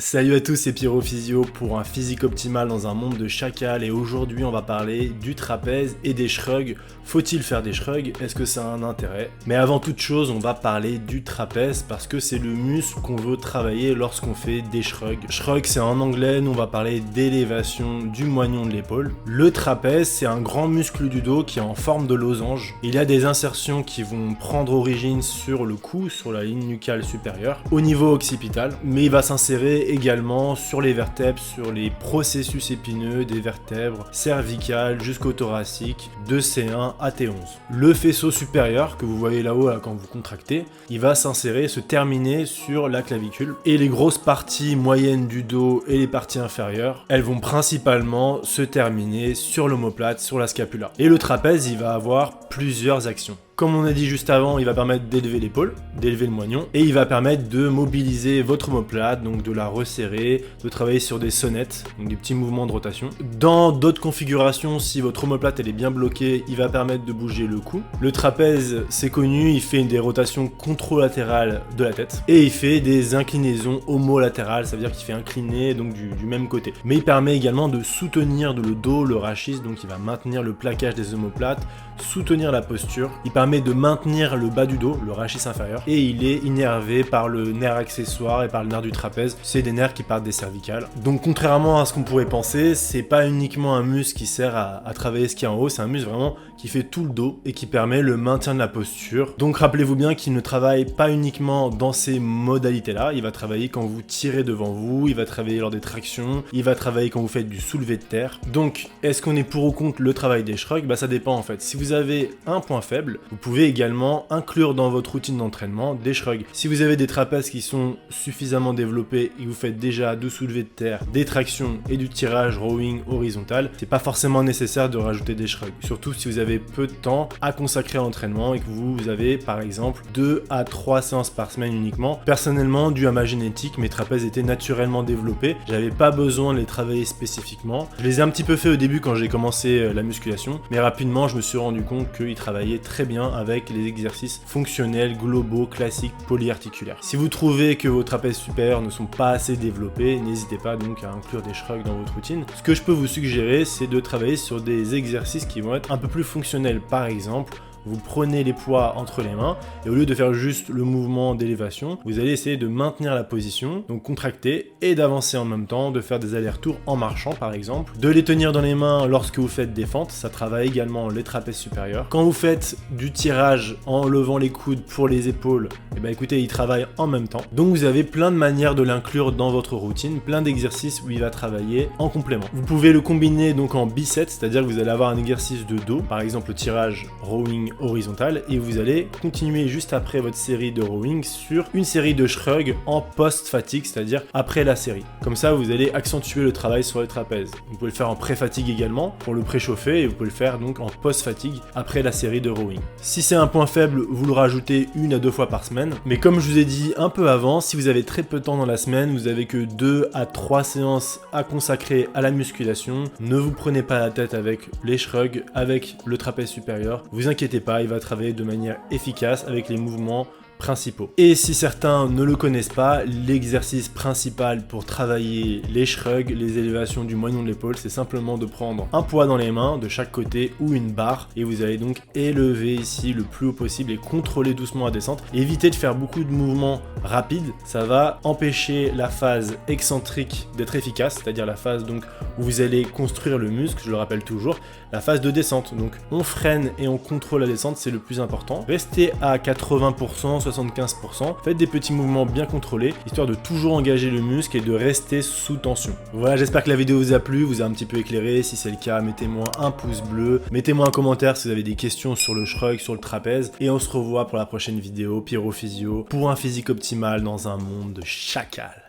Salut à tous, c'est Pierrot Physio pour un physique optimal dans un monde de chacal et aujourd'hui on va parler du trapèze et des shrugs. Faut-il faire des shrugs? Est-ce que ça a un intérêt? Mais avant toute chose, on va parler du trapèze parce que c'est le muscle qu'on veut travailler lorsqu'on fait des shrugs. Shrug c'est en anglais, nous on va parler d'élévation du moignon de l'épaule. Le trapèze c'est un grand muscle du dos qui est en forme de losange. Il y a des insertions qui vont prendre origine sur le cou, sur la ligne nucale supérieure, au niveau occipital, mais il va s'insérer également sur les vertèbres, sur les processus épineux des vertèbres cervicales jusqu'au thoracique, de C1 à T11. Le faisceau supérieur que vous voyez là-haut quand vous contractez, il va s'insérer, se terminer sur la clavicule et les grosses parties moyennes du dos et les parties inférieures, elles vont principalement se terminer sur l'omoplate, sur la scapula. Et le trapèze, il va avoir plusieurs actions. Comme on a dit juste avant, il va permettre d'élever l'épaule, d'élever le moignon, et il va permettre de mobiliser votre omoplate, donc de la resserrer, de travailler sur des sonnettes, donc des petits mouvements de rotation. Dans d'autres configurations, si votre omoplate elle est bien bloquée, il va permettre de bouger le cou. Le trapèze, c'est connu, il fait des rotations controlatérales de la tête, et il fait des inclinaisons homolatérales, ça veut dire qu'il fait incliner donc du même côté. Mais il permet également de soutenir le dos, le rachis, donc il va maintenir le plaquage des omoplates, soutenir la posture, il permet de maintenir le bas du dos, le rachis inférieur, et il est innervé par le nerf accessoire et par le nerf du trapèze. C'est des nerfs qui partent des cervicales. Donc contrairement à ce qu'on pourrait penser, c'est pas uniquement un muscle qui sert à travailler ce qui est en haut, c'est un muscle vraiment qui fait tout le dos et qui permet le maintien de la posture. Donc rappelez-vous bien qu'il ne travaille pas uniquement dans ces modalités-là, il va travailler quand vous tirez devant vous, il va travailler lors des tractions, il va travailler quand vous faites du soulevé de terre. Donc est-ce qu'on est pour ou contre le travail des shrugs? Bah ça dépend en fait. Si vous avez un point faible, vous pouvez également inclure dans votre routine d'entraînement des shrugs. Si vous avez des trapèzes qui sont suffisamment développés et que vous faites déjà du soulevé de terre, des tractions et du tirage rowing horizontal, c'est pas forcément nécessaire de rajouter des shrugs. Surtout si vous avez peu de temps à consacrer à l'entraînement et que vous avez par exemple 2 à 3 séances par semaine uniquement. Personnellement, dû à ma génétique, mes trapèzes étaient naturellement développés. J'avais pas besoin de les travailler spécifiquement. Je les ai un petit peu fait au début quand j'ai commencé la musculation, mais rapidement je me suis rendu compte qu'ils travaillaient très bien avec les exercices fonctionnels, globaux, classiques, polyarticulaires. Si vous trouvez que vos trapèzes supérieurs ne sont pas assez développés, n'hésitez pas donc à inclure des shrugs dans votre routine. Ce que je peux vous suggérer, c'est de travailler sur des exercices qui vont être un peu plus fonctionnels. Par exemple, vous prenez les poids entre les mains et au lieu de faire juste le mouvement d'élévation, vous allez essayer de maintenir la position, donc contracter et d'avancer en même temps, de faire des allers-retours en marchant par exemple, de les tenir dans les mains lorsque vous faites des fentes, ça travaille également les trapèzes supérieurs. Quand vous faites du tirage en levant les coudes pour les épaules, et ben écoutez, il travaille en même temps. Donc vous avez plein de manières de l'inclure dans votre routine, plein d'exercices où il va travailler en complément. Vous pouvez le combiner donc en biceps, c'est-à-dire que vous allez avoir un exercice de dos, par exemple le tirage rowing horizontal, et vous allez continuer juste après votre série de rowing sur une série de shrugs en post-fatigue, c'est-à-dire après la série. Comme ça, vous allez accentuer le travail sur les trapèzes. Vous pouvez le faire en pré-fatigue également pour le préchauffer et vous pouvez le faire donc en post-fatigue après la série de rowing. Si c'est un point faible, vous le rajoutez 1 à 2 fois par semaine. Mais comme je vous ai dit un peu avant, si vous avez très peu de temps dans la semaine, vous avez que 2 à 3 séances à consacrer à la musculation, ne vous prenez pas la tête avec les shrugs, avec le trapèze supérieur. Vous inquiétez pas, il va travailler de manière efficace avec les mouvements principaux. Et si certains ne le connaissent pas, l'exercice principal pour travailler les shrugs, les élévations du moignon de l'épaule, c'est simplement de prendre un poids dans les mains de chaque côté ou une barre et vous allez donc élever ici le plus haut possible et contrôler doucement la descente. Évitez de faire beaucoup de mouvements rapides, ça va empêcher la phase excentrique d'être efficace, c'est-à-dire la phase donc où vous allez construire le muscle, je le rappelle toujours, la phase de descente. Donc on freine et on contrôle la descente, c'est le plus important. Restez à 80%, 75%. Faites des petits mouvements bien contrôlés, histoire de toujours engager le muscle et de rester sous tension. Voilà, j'espère que la vidéo vous a plu, vous a un petit peu éclairé. Si c'est le cas, mettez-moi un pouce bleu, mettez-moi un commentaire si vous avez des questions sur le shrug, sur le trapèze, et on se revoit pour la prochaine vidéo, Pierrot Physio, pour un physique optimal dans un monde de chacal.